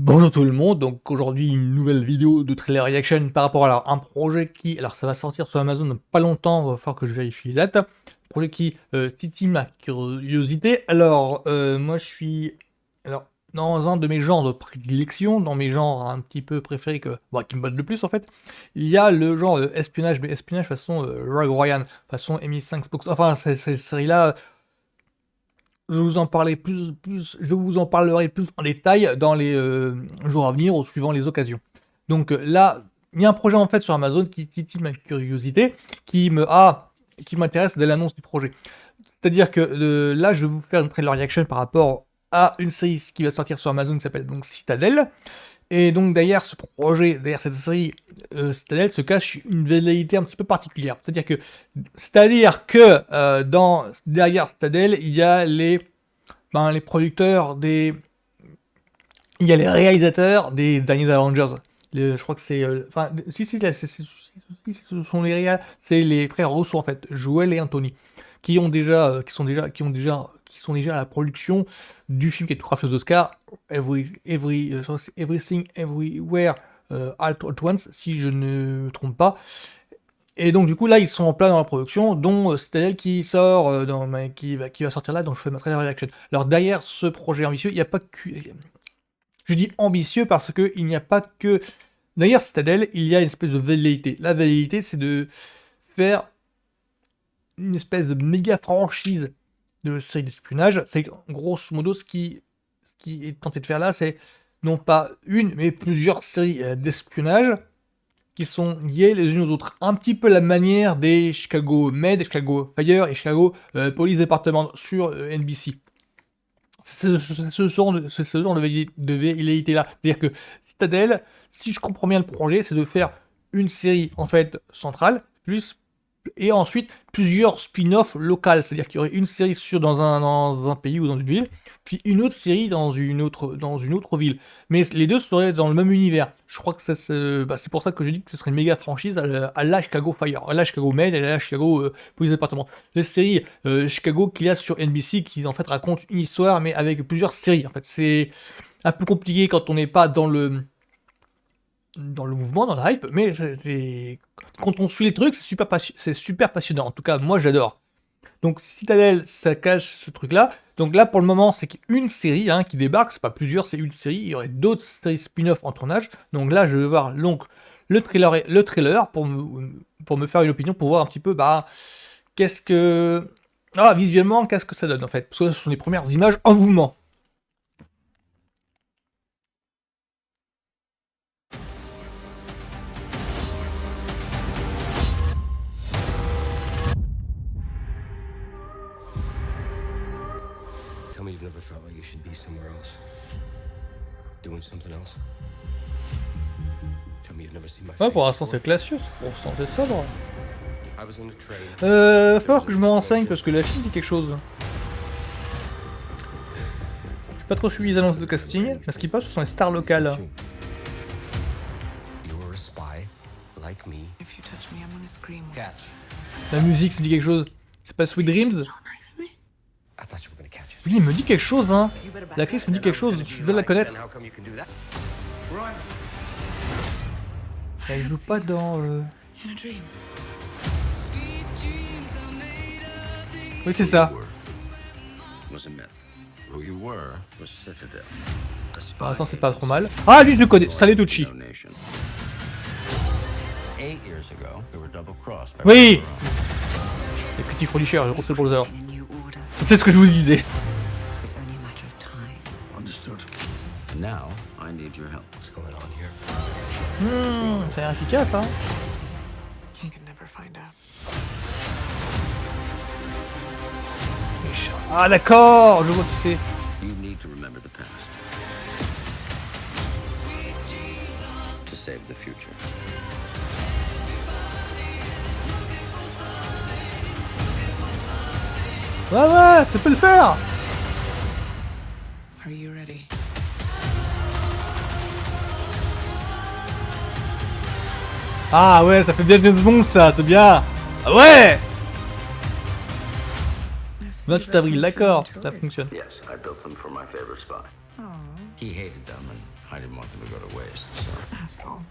Bonjour tout le monde, donc aujourd'hui une nouvelle vidéo de trailer reaction par rapport à un projet qui, alors ça va sortir sur Amazon dans pas longtemps, va falloir que je vérifie les dates. Projet qui titille ma curiosité. Alors moi je suis dans un de mes genres de prédilection, dans mes genres un petit peu préférés qui me battent le plus en fait. Il y a le genre espionnage, mais espionnage façon Rogue Ryan, façon MI5 Spox, enfin cette série là. Je vous en parlerai plus en détail dans les jours à venir ou suivant les occasions. Donc là, il y a un projet en fait sur Amazon qui titille ma curiosité, qui m'intéresse dès l'annonce du projet. C'est-à-dire que là, je vais vous faire une trailer reaction par rapport à une série qui va sortir sur Amazon qui s'appelle donc Citadel. Et donc derrière ce projet, derrière cette série Citadel se cache une velléité un petit peu particulière. C'est-à-dire que derrière Citadel, il y a les producteurs il y a les réalisateurs des derniers Avengers. Je crois que c'est, ce sont les c'est les frères Rousseau en fait, Joel et Anthony, qui sont déjà à la production du film qui est tout raflé aux Oscars, Everything Everywhere All at Once, si je ne me trompe pas. Et donc du coup là ils sont en plein dans la production, dont Citadel qui sort, qui va sortir là, dont je fais ma trailer reaction. Alors derrière ce projet ambitieux, il n'y a pas que... Je dis ambitieux parce que il n'y a pas que... Derrière Citadel, il y a une espèce de velléité. La velléité, c'est de faire une espèce de méga franchise de série d'espionnage. C'est grosso modo ce qui est tenté de faire là, c'est non pas une, mais plusieurs séries d'espionnage qui sont liées les unes aux autres. Un petit peu la manière des Chicago Med, Chicago Fire et Chicago Police Department sur NBC. C'est ce genre de velléité-là. C'est-à-dire que Citadel, si je comprends bien le projet, c'est de faire une série en fait centrale, et ensuite plusieurs spin-offs locales. C'est-à-dire qu'il y aurait une série dans un pays ou dans une ville, puis une autre série dans une autre ville. Mais les deux seraient dans le même univers. Je crois que c'est pour ça que je dis que ce serait une méga franchise à la Chicago Fire, à la Chicago Med, à la Chicago Police Department. Les séries Chicago qu'il y a sur NBC qui en fait racontent une histoire mais avec plusieurs séries. En fait, c'est un peu compliqué quand on n'est pas dans le mouvement, dans le hype, mais quand on suit les trucs, c'est super passionnant. En tout cas, moi j'adore. Donc Citadel, ça cache ce truc-là. Donc là, pour le moment, c'est qu'une série qui débarque, c'est pas plusieurs, c'est une série. Il y aurait d'autres séries spin-off en tournage. Donc là, je vais voir le trailer pour me faire une opinion, pour voir un petit peu, visuellement, qu'est-ce que ça donne en fait. Parce que ce sont les premières images en mouvement. Tell me you've never felt like you should be somewhere else. Doing something else. Tell me you've never seen my face. Pour l'instant, c'est classieux. Pour l'instant, c'est sobre. I was on a train. Va falloir que je me renseigne parce que la fille dit quelque chose. J'ai pas trop suivi les annonces de casting. Ce qui passe, ce sont les stars locales. You're a spy like me. If you touch me, I'm gonna scream. Catch. La musique, ça me dit quelque chose. C'est pas Sweet Dreams? I thought you were gonna catch it. Oui, il me dit quelque chose, hein. L'actrice me dit quelque chose, je dois la connaître. Then how come you can do that? Elle joue pas dans... In a dream. Oui, c'est ça. Was a myth. Who you were was Citadel. Pour l'instant, c'est pas trop mal. Ah, lui, je le connais. Saletucci. 8 years ago, we were double-crossed by Oui. Les petits frolicheurs, le Russell Brother. In a new order. C'est ce que je vous disais. It's only a matter of time. Understood. Now, I need your help. What's going on here? C'est efficace, hein. You can never find out. Ah, d'accord, je vois qui c'est. You need to remember the past. To save the future. Ouais, ça peut le faire. Are you ready? Ah ouais, ça fait bien James Bond, ça, c'est bien. Ah ouais. 28 avril, d'accord, ça fonctionne. Yes, I built them for my favorite spy. He hated them, and I didn't want them to go to waste, so. Asshole.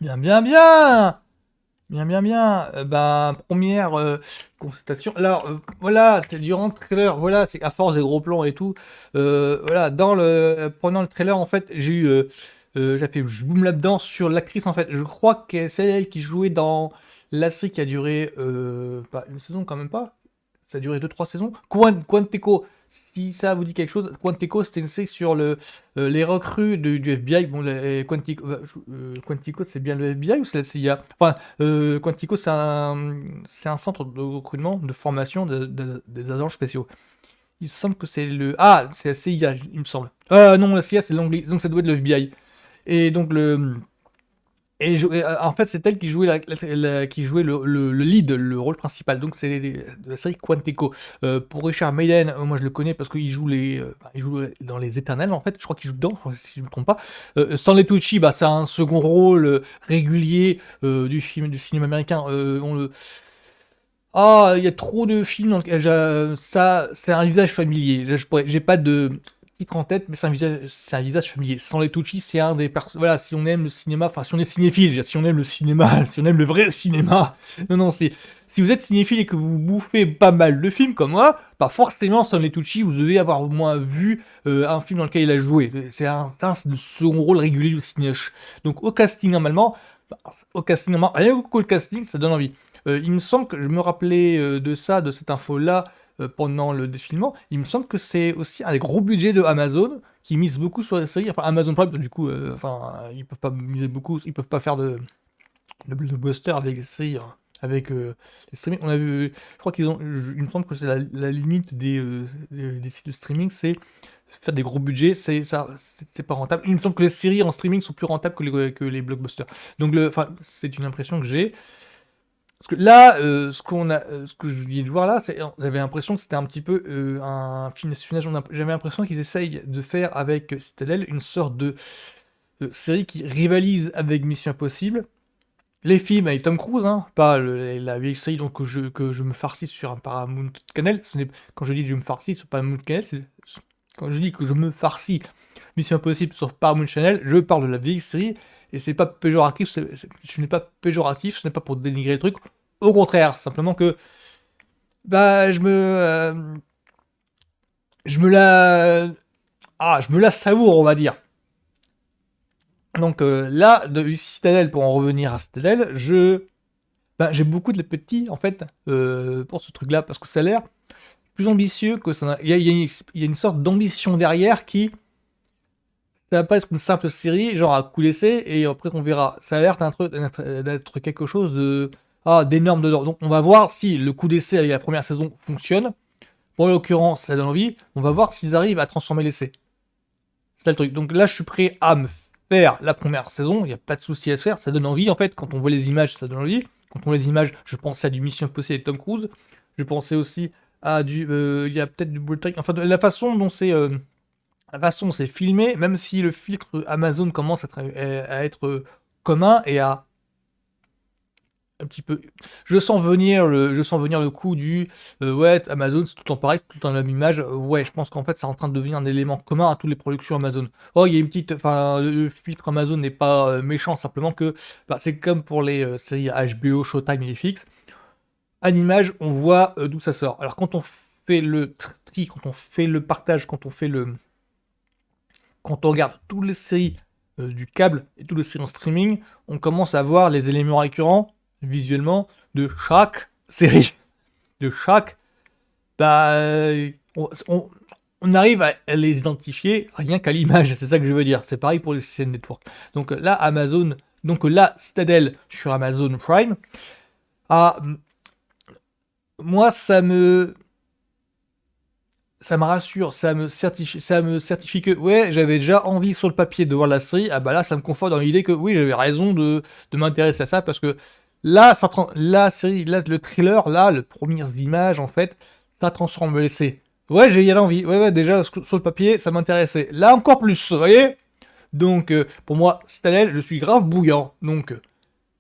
Bien, bien, bien! Bien, bien, bien. Première constatation. Alors, voilà, durant le trailer, voilà, c'est à force des gros plans et tout. Voilà, pendant le trailer, en fait, j'ai fait je boum là-dedans sur l'actrice, en fait. Je crois que c'est elle qui jouait dans la série qui a duré pas une saison, quand même pas. Ça a duré 2-3 saisons. Quantico, si ça vous dit quelque chose, Quantico, c'était une série sur les recrues du FBI. Bon, Quantico, c'est bien le FBI ou c'est la CIA? Enfin, Quantico, c'est un centre de recrutement, de formation des agents spéciaux. Il me semble que c'est le... Ah, c'est la CIA, il me semble. Non, la CIA, c'est l'anglais, donc ça doit être le FBI. Et donc, en fait, c'est elle qui jouait, qui jouait le lead, le rôle principal. Donc, c'est de la série Quantico. Pour Richard Madden, moi je le connais parce qu'il joue il joue dans Les Éternels, en fait. Je crois qu'il joue dedans, si je ne me trompe pas. Stanley Tucci, c'est un second rôle régulier du cinéma américain. Il y a trop de films ça, c'est un visage familier. Là, j'ai pas de titre en tête, mais c'est un visage familier. Stanley Tucci, c'est un des personnes. Voilà, si on aime le cinéma, enfin, si on est cinéphile, si on aime le cinéma, si on aime le vrai cinéma. Non, si vous êtes cinéphile et que vous bouffez pas mal de films comme moi, pas forcément Stanley Tucci, vous devez avoir au moins vu un film dans lequel il a joué. C'est un second rôle régulier du cinéaste. Donc, au casting, normalement, rien qu'au casting, ça donne envie. Il me semble que je me rappelais de cette info-là pendant le défilement. Il me semble que c'est aussi un des gros budgets de Amazon qui mise beaucoup sur les séries. Enfin, Amazon Prime, du coup, ils peuvent pas miser beaucoup, ils peuvent pas faire de blockbuster avec les séries, hein, avec les streaming. On a vu, je crois qu'ils ont, il me semble que c'est la limite des sites de streaming, c'est faire des gros budgets, c'est pas rentable. Il me semble que les séries en streaming sont plus rentables que les blockbusters. Donc, c'est une impression que j'ai. Parce que là, ce que je viens de voir là, j'avais l'impression que c'était un petit peu un film d'espionnage. J'avais l'impression qu'ils essayent de faire avec Citadel une sorte de série qui rivalise avec Mission Impossible. Les films avec Tom Cruise, hein, pas la vieille série donc, que je me farcis sur un Paramount Canal. Quand je dis que je me farcis sur Paramount Canal, quand je dis que je me farcis Mission Impossible sur Paramount Channel, je parle de la vieille série. Et c'est pas péjoratif, je n'ai pas péjoratif, ce n'est pas pour dénigrer le truc. Au contraire, simplement que je me la savoure, on va dire. Donc là, de Citadel, pour en revenir à Citadel, j'ai beaucoup de petits en fait pour ce truc-là parce que ça a l'air plus ambitieux que ça. Il y a une sorte d'ambition derrière qui ça va pas être une simple série, genre à coup d'essai, et après on verra. Ça a l'air d'être quelque chose d'énorme dedans. Donc on va voir si le coup d'essai avec la première saison fonctionne. Bon, en l'occurrence, ça donne envie. On va voir s'ils arrivent à transformer l'essai. C'est ça le truc. Donc là, je suis prêt à me faire la première saison. Il n'y a pas de souci à se faire. Ça donne envie, en fait. Quand on voit les images, ça donne envie. Quand on voit les images, je pensais à du Mission Impossible avec Tom Cruise. Je pensais aussi à il y a peut-être du Bullet Train. Enfin, la façon dont c'est filmé, même si le filtre Amazon commence à être commun et à un petit peu. Je sens venir le coup du ouais, Amazon, c'est tout le temps pareil, tout le temps la même image. Ouais, je pense qu'en fait, c'est en train de devenir un élément commun à toutes les productions Amazon. Oh, il y a une petite. Enfin, le filtre Amazon n'est pas méchant, simplement que c'est comme pour les séries HBO, Showtime et FX. À l'image, on voit d'où ça sort. Alors, quand on fait le tri, quand on fait le partage, quand on regarde toutes les séries du câble et toutes les séries en streaming, on commence à voir les éléments récurrents visuellement de chaque série. De chaque. On arrive à les identifier rien qu'à l'image, c'est ça que je veux dire. C'est pareil pour les CN Network. Donc là, Citadel sur Amazon Prime. Moi, ça me rassure, ça me certifie que ouais, j'avais déjà envie sur le papier de voir la série. Là, ça me conforte dans l'idée que oui, j'avais raison de m'intéresser à ça parce que là, la série, là, le thriller, là, les premières images, en fait, ça transforme l'essai. Ouais, j'ai y aller envie. Ouais, déjà, sur le papier, ça m'intéressait. Là, encore plus, vous voyez. Donc, pour moi, Citadel, je suis grave bouillant. Donc,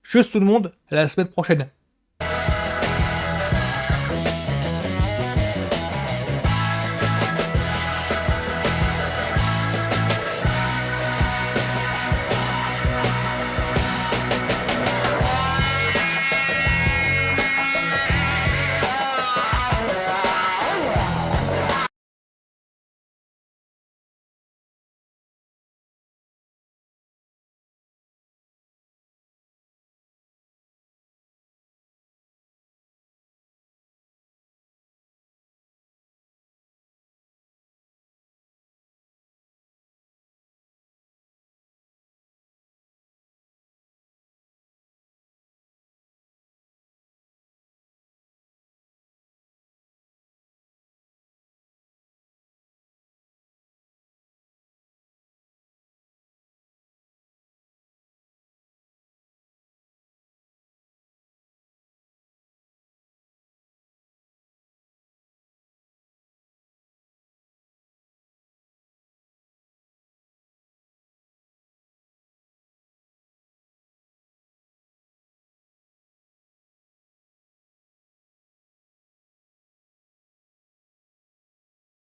juste tout le monde, à la semaine prochaine.